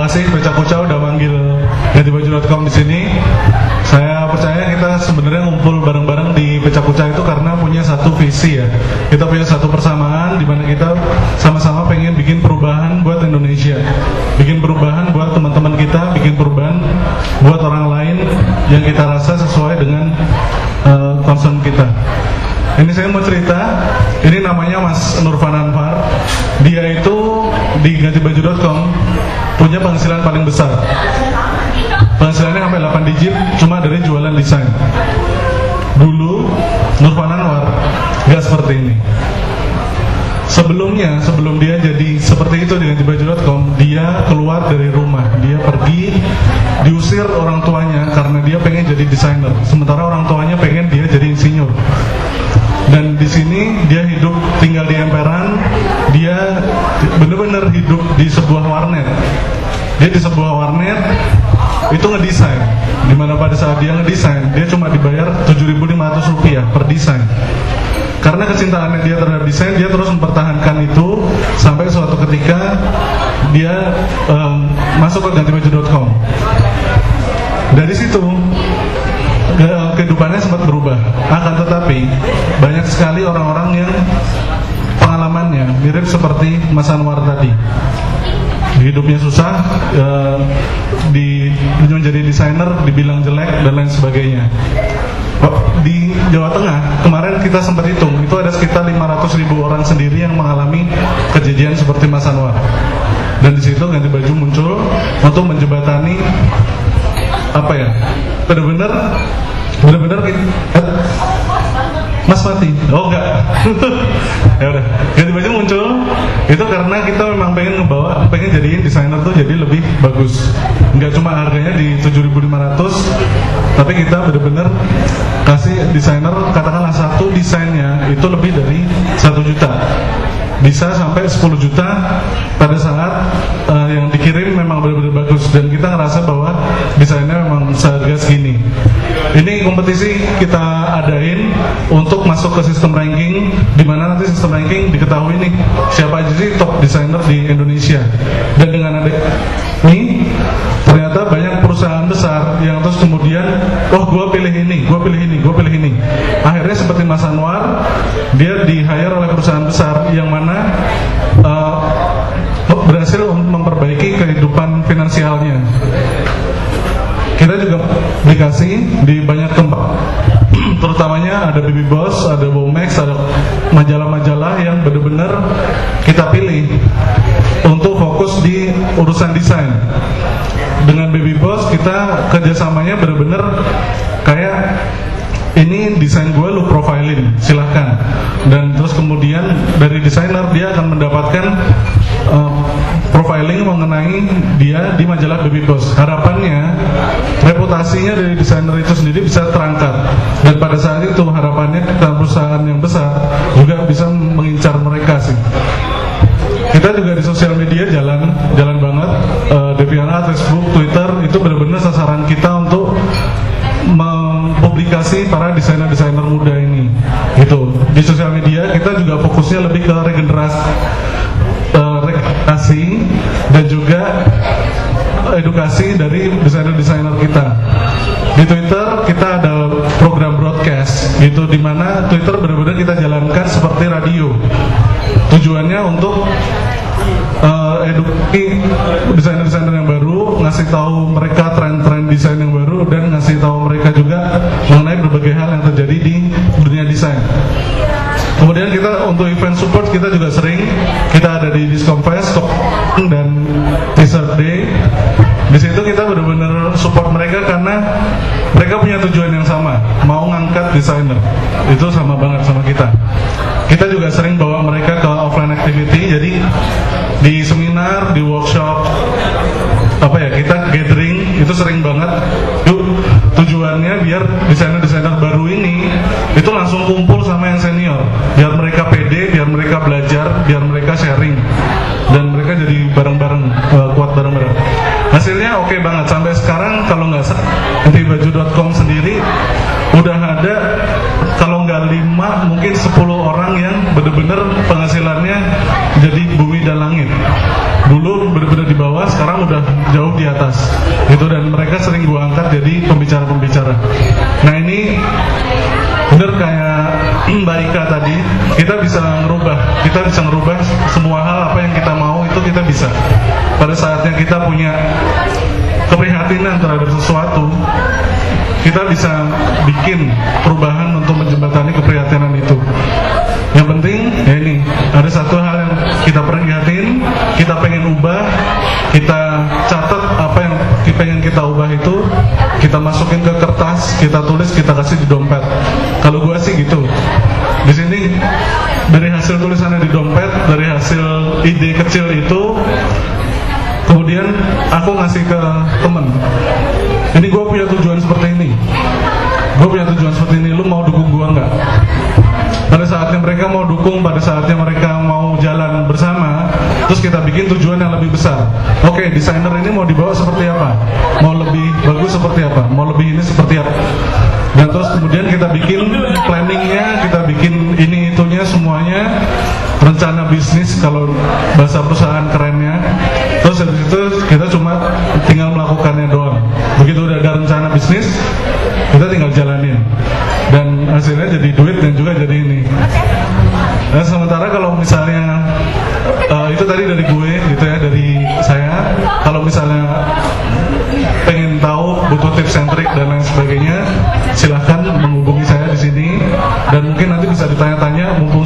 kasih Pecakuca udah manggil gantibaju.com di sini. Saya percaya kita sebenarnya ngumpul bareng-bareng di Pecakuca itu karena punya satu visi ya. Kita punya satu persamaan di mana kita sama-sama pengen bikin perubahan buat Indonesia, bikin perubahan buat teman-teman kita, bikin perubahan buat orang lain yang kita rasa sesuai dengan concern kita. Ini saya mau cerita, ini namanya Mas Nurfan Anwar. Dia itu di gantibaju.com punya penghasilan paling besar. Penghasilannya sampai 8 digit cuma dari jualan desain. Dulu Nurfan Anwar gak seperti ini. Sebelumnya, sebelum dia jadi seperti itu di gantibaju.com, dia keluar dari rumah. Dia pergi, diusir orang tuanya karena dia pengen jadi desainer. Sementara orang tuanya pengen dia jadi insinyur. Dan di sini dia hidup tinggal di emperan. Dia benar-benar hidup di sebuah warnet. Dia di sebuah warnet itu ngedesain. Dimana pada saat dia ngedesain, dia cuma dibayar Rp7.500 per desain. Karena kecintaannya dia terhadap desain, dia terus mempertahankan itu sampai suatu ketika dia masuk ke gantibaju.com. Dari situ kehidupannya sempat berubah. Akan tetapi banyak sekali orang-orang yang pengalamannya mirip seperti Mas Anwar tadi. Hidupnya susah, menjadi desainer dibilang jelek dan lain sebagainya. Di Jawa Tengah kemarin kita sempat hitung, itu ada sekitar 500.000 orang sendiri yang mengalami kejadian seperti Mas Anwar. Dan di situ Gantibaju muncul untuk menjembatani benar-benar Mas mati. Oh enggak. Ya udah. Gantibaju muncul itu karena kita memang pengen jadiin desainer tuh jadi lebih bagus. Enggak cuma harganya di 7.500, tapi kita benar-benar kasih desainer, katakanlah satu desainnya itu lebih dari 1 juta. Bisa sampai 10 juta pada saat yang dikirim memang benar-benar bagus, dan kita ngerasa bahwa desainnya memang seharga segini. Ini kompetisi kita adain untuk masuk ke sistem ranking, di mana nanti sistem ranking diketahui nih siapa aja sih top desainer di Indonesia. Dan dengan ada ini ternyata banyak perusahaan besar yang terus kemudian gue pilih ini. Akhirnya seperti Mas Anwar, dia di-hire oleh perusahaan besar yang mana berhasil memperbaiki kehidupan finansialnya. Kita juga dikasih di banyak tempat, terutamanya ada Baby Boss, ada Womex, ada majalah-majalah yang benar-benar kita pilih untuk fokus di urusan desain. Dengan Baby Boss kita kerjasamanya benar-benar kayak ini desain gue lu profiling, silahkan. Dan terus kemudian dari desainer dia akan mendapatkan profiling mengenai dia di majalah Baby Boss. Harapannya reputasinya dari desainer itu sendiri bisa terangkat, dan pada saat itu harapannya perusahaan yang besar juga bisa mengincar mereka sih. Kita juga di sosial media jalan banget. DeviantArt, Facebook, Twitter itu benar-benar sasaran kita untuk mempublikasi para desainer-desainer muda ini. Gitu. Di sosial media kita juga fokusnya lebih ke regenerasi dan juga edukasi dari desainer-desainer kita. Di Twitter kita ada program broadcast, gitu, dimana Twitter benar-benar kita jalankan seperti radio. Tujuannya untuk edukasi desainer-desainer yang baru, ngasih tahu mereka tren-tren desain yang baru, dan ngasih tahu mereka juga mengenai berbagai hal yang terjadi di dunia desain. Kemudian kita untuk event support kita juga sering, kita ada di Discomfest dan T-shirt Day. Di situ kita benar-benar support mereka karena mereka punya tujuan yang sama, mau ngangkat desainer. Itu sama banget sama kita. Kita juga sering bawa mereka ke offline activity, jadi di seminar, di workshop, kita gathering itu sering banget. Tujuannya biar desainer-desainer baru ini itu langsung kumpul sama yang senior, biar mereka pede, biar mereka belajar, biar mereka sharing, dan mereka jadi bareng-bareng, kuat bareng-bareng. Hasilnya oke banget. Sampai sekarang kalau nggak salah gantibaju.com sendiri udah ada, kalau nggak 5 mungkin 10 orang yang benar-benar penghasilannya jadi bumi dan langit. Dulu benar-benar di bawah, sekarang udah jauh di atas gitu, dan mereka sering gua angkat jadi pembicara-pembicara. Nah ini bener kayak Mbak Ika tadi, kita bisa ngerubah semua hal apa yang kita mau, itu kita bisa. Pada saatnya kita punya keprihatinan terhadap sesuatu, kita bisa bikin perubahan untuk menjembatani keprihatinan itu. Yang penting ya ini, ada satu hal yang kita perhatiin, kita pengen ubah, kita catat apa yang pengen kita ubah itu, kita masukin ke kertas, kita tulis, kita kasih di dompet. Kalau gua sih gitu. Di sini dari hasil tulisannya di dompet, dari hasil ide kecil itu, kemudian aku ngasih ke temen. Ini gue punya tujuan seperti ini. Lu mau dukung gue nggak? Pada saatnya mereka mau dukung, pada saatnya mereka mau jalan bersama, terus kita bikin tujuan yang lebih besar. Oke, desainer ini mau dibawa seperti apa? Mau lebih bagus seperti apa? Mau lebih ini seperti apa? Dan terus kemudian kita bikin planningnya, kita bikin ini itunya semuanya, rencana bisnis kalau bahasa perusahaan kerennya. Terus dari situ kita cuma tinggal melakukannya doang. Begitu udah ada rencana bisnis, kita tinggal jalanin, dan hasilnya jadi duit dan juga jadi ini. Nah sementara kalau misalnya itu tadi dari gue gitu ya, dari saya. Kalau misalnya pengen tahu, butuh tips and trick dan lain sebagainya, silahkan menghubungi saya di sini, dan mungkin nanti bisa ditanya-tanya mumpung